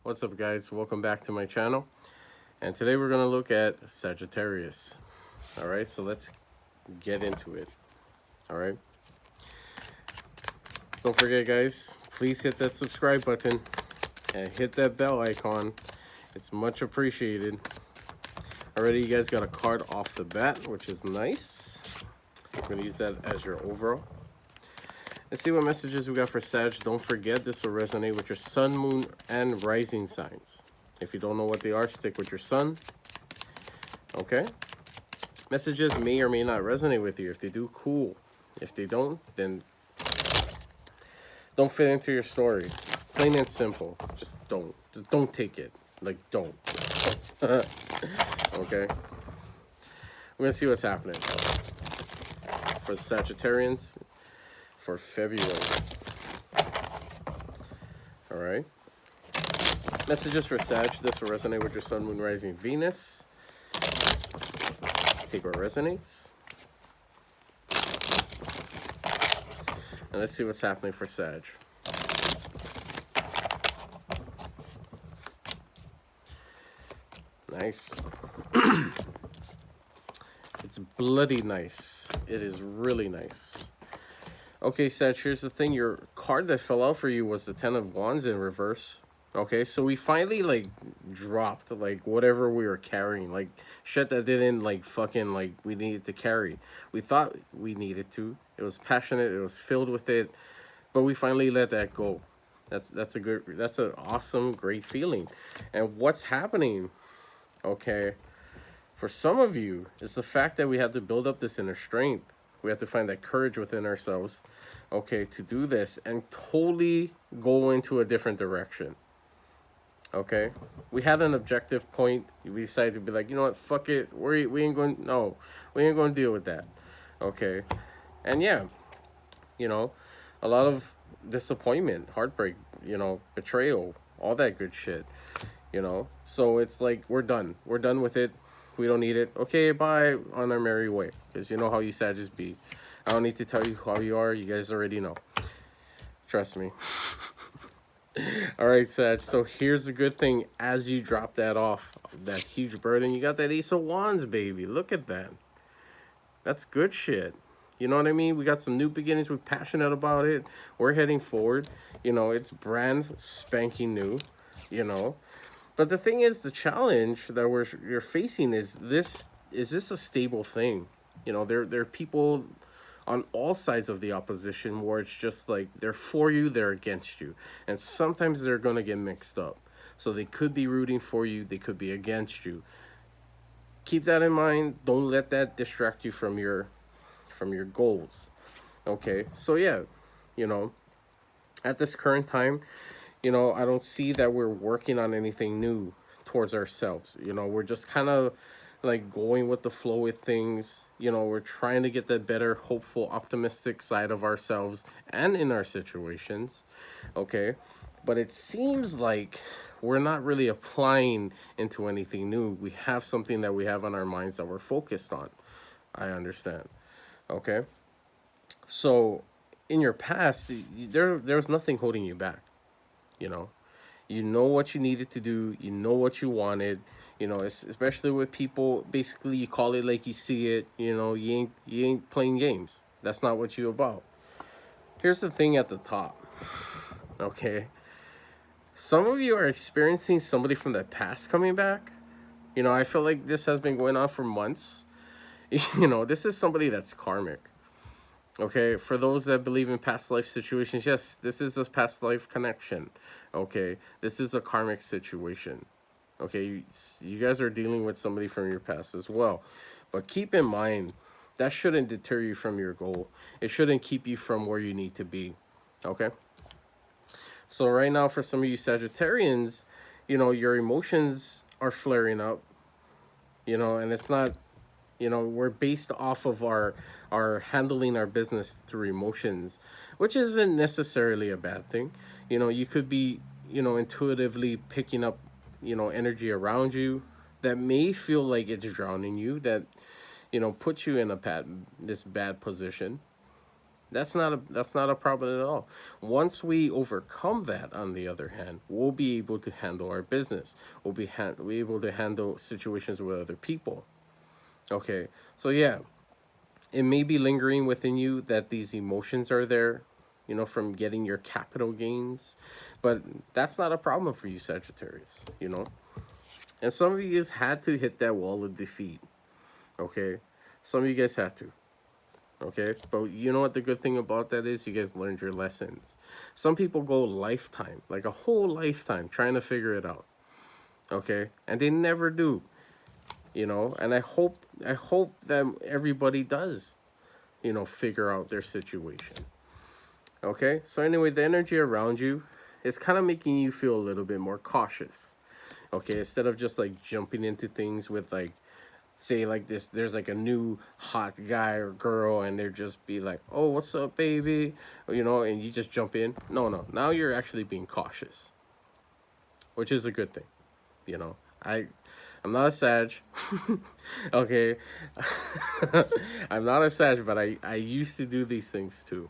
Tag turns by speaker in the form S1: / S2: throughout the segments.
S1: What's up, guys? Welcome back to my channel. And today we're going to look at Sagittarius. All right, so let's get into it. All right. Don't forget, guys, please hit that subscribe button and hit that bell icon. It's much appreciated. Already, you guys got a card off the bat, which is nice. I'm going to use that as your overall. Let's see what messages we got for Sag. Don't forget, this will resonate with your sun, moon, and rising signs. If you don't know what they are, stick with your sun. Okay? Messages may or may not resonate with you. If they do, cool. If they don't, then don't fit into your story. It's plain and simple. Just don't. Just don't take it. Like, don't. Okay? We're going to see what's happening for the Sagittarians for February. All right. Messages for Sag. This will resonate with your sun, moon, rising, Venus. Take what resonates. And let's see what's happening for Sag. Nice. It's bloody nice. It is really nice. Okay, Sag, here's the thing. Your card that fell out for you was the Ten of Wands in reverse. Okay, so we finally, like, dropped, like, whatever we were carrying. Like, shit that didn't, like, fucking, like, we needed to carry. We thought we needed to. It was passionate. It was filled with it. But we finally let that go. That's an awesome, great feeling. And what's happening, okay, for some of you, is the fact that we have to build up this inner strength. We have to find that courage within ourselves, okay, to do this and totally go into a different direction. Okay, we had an objective point. We decided to be like, you know what, fuck it. We ain't going. No, we ain't going to deal with that. Okay, and yeah, you know, a lot of disappointment, heartbreak, you know, betrayal, all that good shit. You know, so it's like we're done. We're done with it. We don't need it. Okay, bye, on our merry way. Because you know how you Sagittarius be. I don't need to tell you how you are. You guys already know. Trust me. All right, Sag. So here's the good thing. As you drop that off, that huge burden, you got that Ace of Wands, baby. Look at that. That's good shit. You know what I mean? We got some new beginnings. We're passionate about it. We're heading forward. You know, it's brand spanking new. You know. But the thing is, the challenge that you're facing is this a stable thing? You know, there are people on all sides of the opposition where it's just like they're for you, they're against you. And sometimes they're going to get mixed up. So they could be rooting for you, they could be against you. Keep that in mind. Don't let that distract you from your goals. Okay? So yeah, you know, at this current time, you know, I don't see that we're working on anything new towards ourselves. You know, we're just kind of like going with the flow with things. You know, we're trying to get that better, hopeful, optimistic side of ourselves and in our situations. Okay. But it seems like we're not really applying into anything new. We have something that we have on our minds that we're focused on. I understand. Okay. So in your past, there's nothing holding you back. You know what you needed to do, you know what you wanted, you know, especially with people, basically you call it like you see it. You know, you ain't playing games. That's not what you about. Here's the thing at the top. Okay, some of you are experiencing somebody from the past coming back. You know, I feel like this has been going on for months. You know, this is somebody that's karmic. Okay, for those that believe in past life situations, yes, this is a past life connection. Okay, this is a karmic situation. Okay, you guys are dealing with somebody from your past as well. But keep in mind, that shouldn't deter you from your goal. It shouldn't keep you from where you need to be. Okay? So right now, for some of you Sagittarians, you know, your emotions are flaring up. You know, and it's not, you know, we're based off of our handling our business through emotions, which isn't necessarily a bad thing. You know, you could be, you know, intuitively picking up, you know, energy around you that may feel like it's drowning you, that, you know, puts you in this bad position. That's not a problem at all. Once we overcome that, on the other hand, we'll be able to handle our business. We'll be able to handle situations with other people. Okay, so yeah, it may be lingering within you that these emotions are there, from getting your capital gains, but that's not a problem for you, Sagittarius. And some of you guys had to hit that wall of defeat. Okay, some of you guys had to. Okay, but you know what the good thing about that is? You guys learned your lessons. Some people go lifetime, like a whole lifetime, trying to figure it out. Okay, and they never do. And I hope that everybody does, figure out their situation. Okay, so anyway, the energy around you is kind of making you feel a little bit more cautious. Okay, instead of just like jumping into things with like, say like this, there's like a new hot guy or girl, and they're just be like, oh, what's up, baby, and you just jump in. No, no, now you're actually being cautious, which is a good thing. you know I I'm not a Sag. Okay. I'm not a Sag, but I used to do these things too.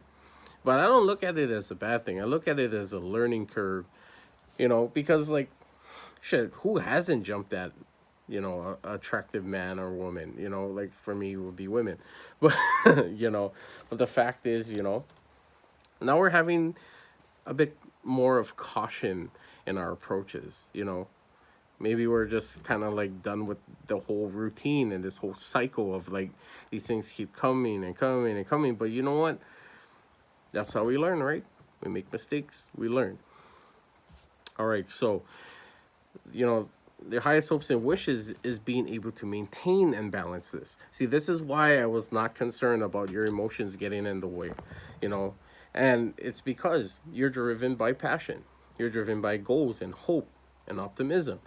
S1: But I don't look at it as a bad thing. I look at it as a learning curve, because like shit, who hasn't jumped at, a attractive man or woman? Like for me it would be women. But but the fact is, now we're having a bit more of caution in our approaches. Maybe we're just kind of like done with the whole routine and this whole cycle of like these things keep coming and coming and coming. But you know what? That's how we learn, right? We make mistakes, we learn. All right, so their highest hopes and wishes is being able to maintain and balance this. See, this is why I was not concerned about your emotions getting in the way, you know, and it's because you're driven by passion, you're driven by goals and hope and optimism,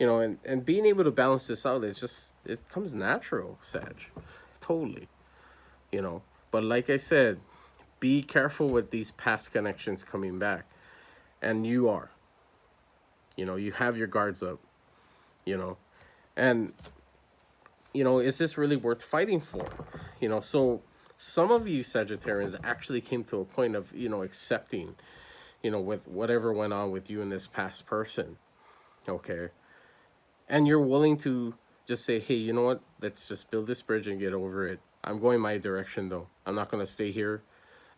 S1: and being able to balance this out is just, it comes natural, Sag, totally, you know. But like I said, be careful with these past connections coming back, and you have your guards up, you know and is this really worth fighting for? So some of you Sagittarians actually came to a point of accepting, with whatever went on with you and this past person. Okay, and you're willing to just say, hey, you know what, let's just build this bridge and get over it. I'm going my direction, though. I'm not going to stay here.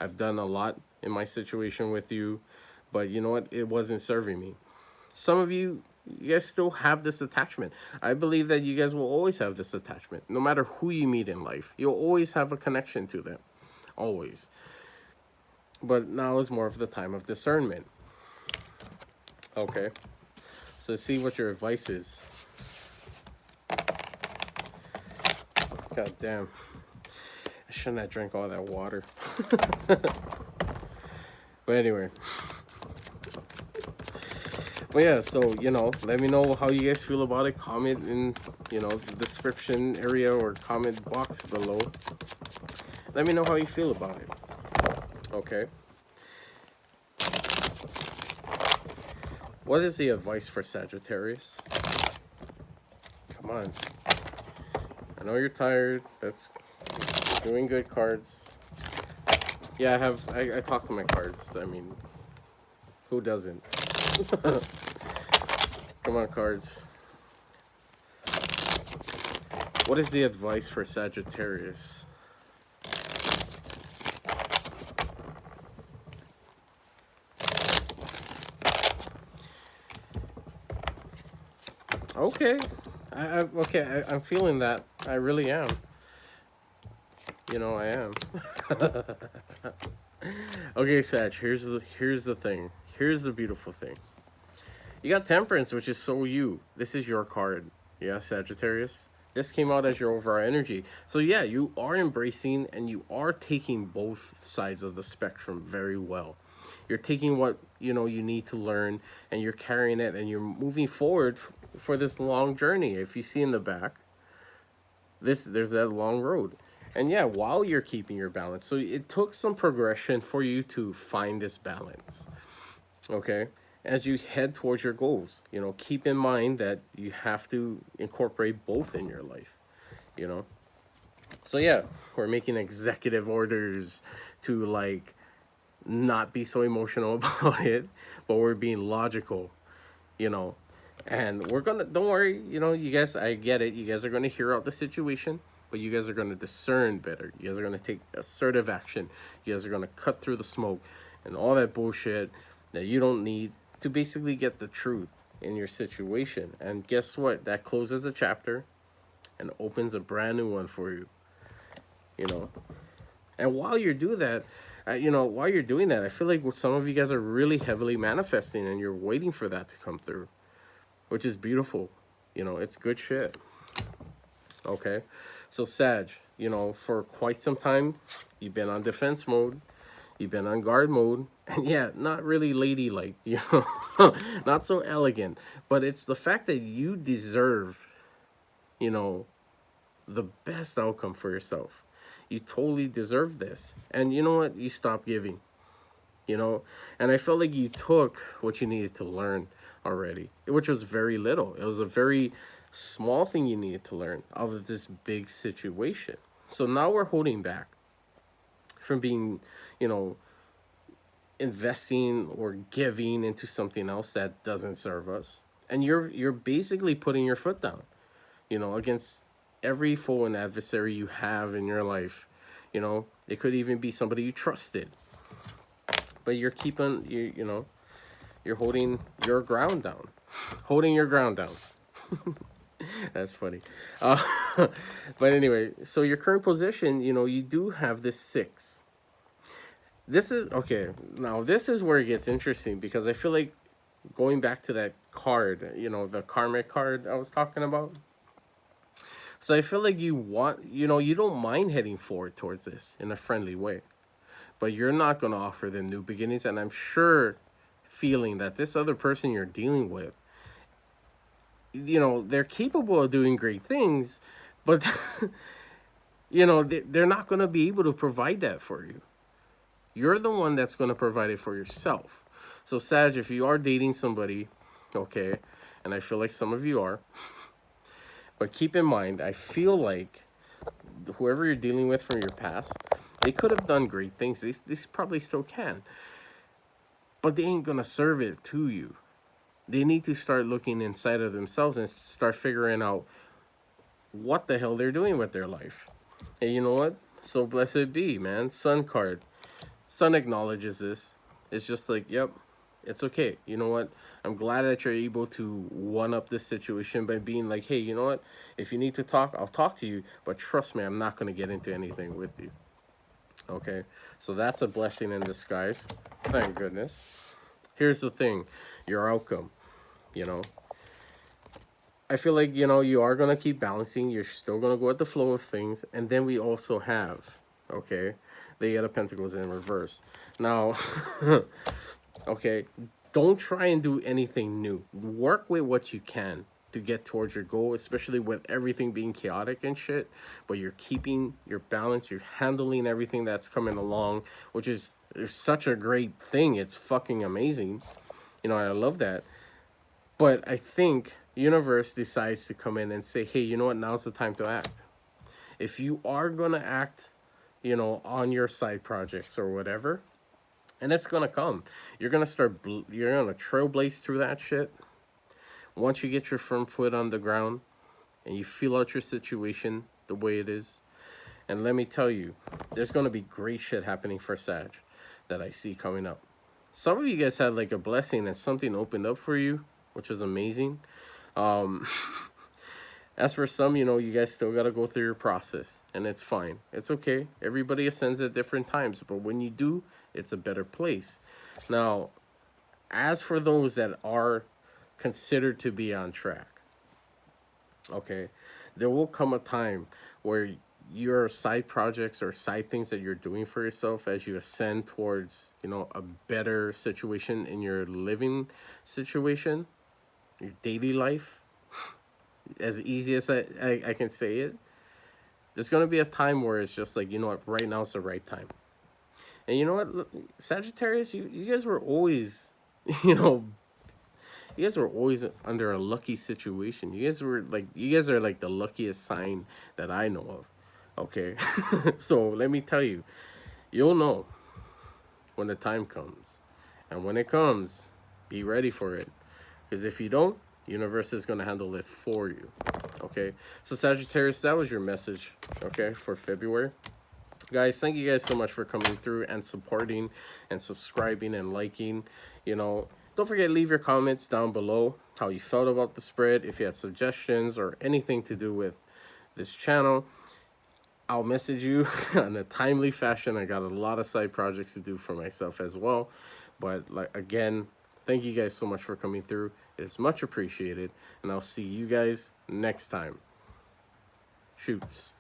S1: I've done a lot in my situation with you, but you know what, it wasn't serving me. Some of you guys still have this attachment. I believe that you guys will always have this attachment. No matter who you meet in life, you'll always have a connection to them. Always. But now is more of the time of discernment. Okay. So see what your advice is. God damn. I shouldn't have drank all that water. But anyway. But yeah, so, let me know how you guys feel about it. Comment in, the description area or comment box below. Let me know how you feel about it. Okay. What is the advice for Sagittarius? Come on. I know you're tired. That's doing good, cards. Yeah, I talk to my cards. I mean, who doesn't? Come on, cards. What is the advice for Sagittarius? Okay. I'm feeling that. I really am. I am. Okay, Sag, here's the thing. Here's the beautiful thing. You got Temperance, which is so you. This is your card. Yeah, Sagittarius. This came out as your overall energy. So yeah, you are embracing and you are taking both sides of the spectrum very well. You're taking what, you need to learn, and you're carrying it, and you're moving forward for this long journey. If you see in the back, there's that long road. And yeah, while you're keeping your balance. So it took some progression for you to find this balance. Okay? As you head towards your goals, keep in mind that you have to incorporate both in your life, you know? So yeah, we're making executive orders to like not be so emotional about it, but we're being logical, you know. And we're gonna, don't worry, you know, you guys, I get it. You guys are gonna hear out the situation, but you guys are gonna discern better. You guys are gonna take assertive action. You guys are gonna cut through the smoke and all that bullshit that you don't need to basically get the truth in your situation. And guess what? That closes a chapter and opens a brand new one for you, you know. And while you do that, while you're doing that, I feel like some of you guys are really heavily manifesting and you're waiting for that to come through, which is beautiful. You know, it's good shit. Okay. So, Sag, you know, for quite some time, you've been on defense mode, you've been on guard mode, and yeah, not really ladylike, you know, not so elegant, but it's the fact that you deserve, you know, the best outcome for yourself. You totally deserve this. And you know what? You stop giving, you know? And I felt like you took what you needed to learn already, which was very little. It was a very small thing you needed to learn out of this big situation. So now we're holding back from being, you know, investing or giving into something else that doesn't serve us. And you're basically putting your foot down, you know, against every foe and adversary you have in your life. You know, it could even be somebody you trusted, but you're keeping you know, you're holding your ground down, holding your ground down. That's funny. Uh, but anyway, so your current position, you know, you do have this six. This is okay. Now this is where it gets interesting because I feel like going back to that card, you know, the karmic card I was talking about. So I feel like you want, you know, you don't mind heading forward towards this in a friendly way, but you're not going to offer them new beginnings. And I'm sure feeling that this other person you're dealing with, you know, they're capable of doing great things, but, you know, they're not going to be able to provide that for you. You're the one that's going to provide it for yourself. So, Sag, if you are dating somebody, okay, and I feel like some of you are, but keep in mind, I feel like whoever you're dealing with from your past, they could have done great things. They probably still can. But they ain't going to serve it to you. They need to start looking inside of themselves and start figuring out what the hell they're doing with their life. And you know what? So blessed be, man. Sun card. Sun acknowledges this. It's just like, yep, it's okay. You know what? I'm glad that you're able to one up this situation by being like, hey, you know what? If you need to talk, I'll talk to you. But trust me, I'm not going to get into anything with you. Okay? So that's a blessing in disguise. Thank goodness. Here's the thing, your outcome, you know. I feel like, you know, you are going to keep balancing. You're still going to go with the flow of things. And then we also have, okay, the Eight of Pentacles in reverse. Now, okay, don't try and do anything new. Work with what you can to get towards your goal, especially with everything being chaotic and shit. But you're keeping your balance. You're handling everything that's coming along, which is such a great thing. It's fucking amazing. You know, I love that. But I think universe decides to come in and say, hey, you know what? Now's the time to act. If you are going to act, you know, on your side projects or whatever, and it's going to come. You're going to you're going to trailblaze through that shit. Once you get your firm foot on the ground and you feel out your situation the way it is. And let me tell you, there's going to be great shit happening for Sag that I see coming up. Some of you guys had like a blessing and something opened up for you, which is amazing. As for some, you know, you guys still got to go through your process, and it's fine. It's okay. Everybody ascends at different times, but when you do, it's a better place. Now, as for those that are considered to be on track, okay, there will come a time where your side projects or side things that you're doing for yourself as you ascend towards, you know, a better situation in your living situation, your daily life, as easy as I can say it, there's going to be a time where it's just like, you know what, right now is the right time. And you know what, Sagittarius, you guys were always, you know, you guys were always under a lucky situation. You guys are like the luckiest sign that I know of. Okay, so let me tell you, you'll know when the time comes, and when it comes, be ready for it. Because if you don't, universe is gonna handle it for you. Okay, so Sagittarius, that was your message. Okay, for February. Guys, thank you guys so much for coming through and supporting and subscribing and liking. You know, don't forget, leave your comments down below how you felt about the spread, if you had suggestions or anything to do with this channel. I'll message you in a timely fashion. I got a lot of side projects to do for myself as well. But like, again, thank you guys so much for coming through. It's much appreciated, and I'll see you guys next time. Shoots.